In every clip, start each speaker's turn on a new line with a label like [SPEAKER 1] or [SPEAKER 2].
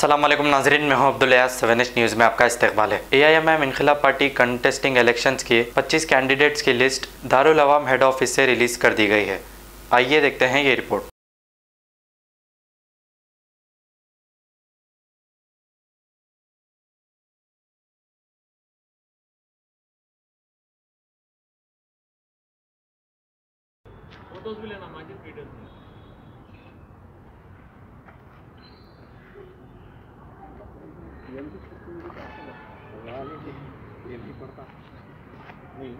[SPEAKER 1] अस्सलाम वालेकुम नाज़रीन, मैं हूं अब्दुल अयाज। 7H न्यूज़ में आपका इस्तकबाल है। AIMM इनक़िलाब पार्टी कंटेस्टिंग इलेक्शंस के 25 कैंडिडेट्स की लिस्ट दारुल अवाम हेड ऑफिस से रिलीज़ कर दी गई है। आइए देखते हैं ये रिपोर्ट।
[SPEAKER 2] फोटोज भी लेना माजिद वीडियोस में। पड़ता नहीं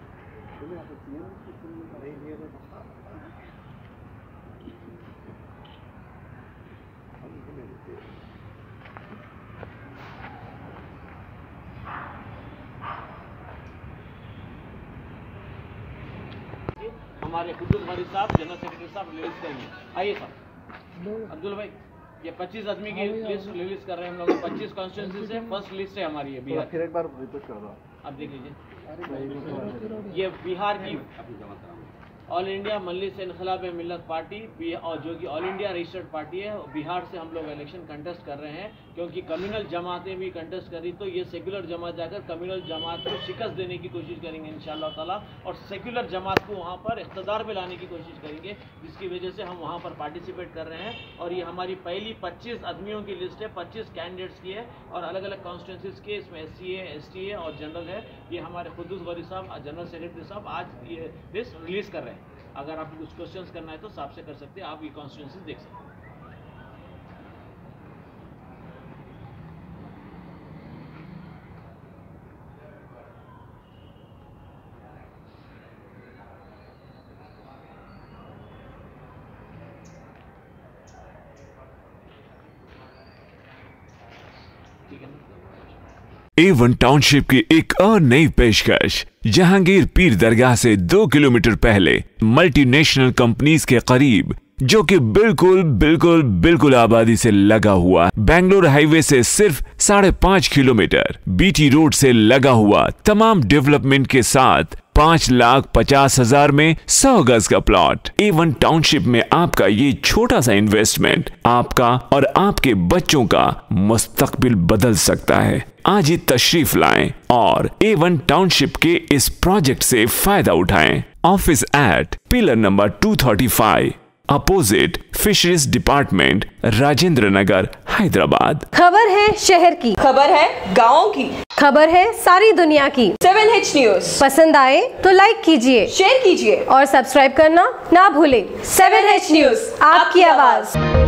[SPEAKER 2] हमारे खुद्दुस वारिस साहब जनरल सेक्रेटरी साहब रिलीज करेंगे। आइए साहब अब्दुल भाई, ये 25 आदमी की लिस्ट रिलीज कर रहे हैं हम लोग। 25 कॉन्स्टिट्यूंसी से फर्स्ट लिस्ट है हमारी। ये बिहार,
[SPEAKER 3] फिर एक बार रिपीट कर दो।
[SPEAKER 2] आप देख लीजिए, ये बिहार की ऑल इंडिया मजलिस इनक़िलाब मिल्लत पार्टी और जो कि ऑल इंडिया रजिस्टर्ड पार्टी है, बिहार से हम लोग इलेक्शन कंटेस्ट कर रहे हैं। क्योंकि कम्युनल जमातें भी कंटेस्ट करी तो ये सेक्युलर जमात जाकर कम्युनल जमात को शिकस्त देने की कोशिश करेंगे इंशाअल्लाह ताला, और सेक्युलर जमात को वहाँ पर इक़्तिदार में लाने की कोशिश करेंगे, जिसकी वजह से हम वहाँ पर पार्टिसिपेट कर रहे हैं। और ये हमारी पहली 25 आदमियों की लिस्ट है, 25 कैंडिडेट्स की है और अलग अलग कॉन्स्टिट्यूंसीज के। इसमें SC है, ST है और जनरल है। ये हमारे खुद्दुस वारिस साहब जनरल सेक्रेटरी साहब आज ये लिस्ट रिलीज़ कर रहे हैं। अगर आपको कुछ क्वेश्चंस करना है तो साहब से कर सकते हैं, आप ये कॉन्स्टिट्यूंसीज देख सकते हैं।
[SPEAKER 4] A1 टाउनशिप की एक और नई पेशकश। जहांगीर पीर दरगाह से 2 किलोमीटर पहले मल्टीनेशनल कंपनीज के करीब, जो कि बिल्कुल आबादी से लगा हुआ, बेंगलोर हाईवे से सिर्फ 5.5 किलोमीटर, BT रोड से लगा हुआ, तमाम डेवलपमेंट के साथ 5,50,000 में 100 गज का प्लॉट। A1 टाउनशिप में आपका ये छोटा सा इन्वेस्टमेंट आपका और आपके बच्चों का मुस्तकबिल बदल सकता है। आज ही तशरीफ लाएं और A1 टाउनशिप के इस प्रोजेक्ट से फायदा उठाएं। Office at pillar number 235 opposite fisheries department, Rajendra Nagar, Hyderabad.
[SPEAKER 5] खबर है शहर की,
[SPEAKER 6] खबर है गाँव की,
[SPEAKER 5] खबर है सारी दुनिया की।
[SPEAKER 6] 7H न्यूज़
[SPEAKER 5] पसंद आए तो लाइक कीजिए,
[SPEAKER 6] शेयर कीजिए
[SPEAKER 5] और सब्सक्राइब करना ना भूलें।
[SPEAKER 6] 7H न्यूज़, आपकी आवाज़।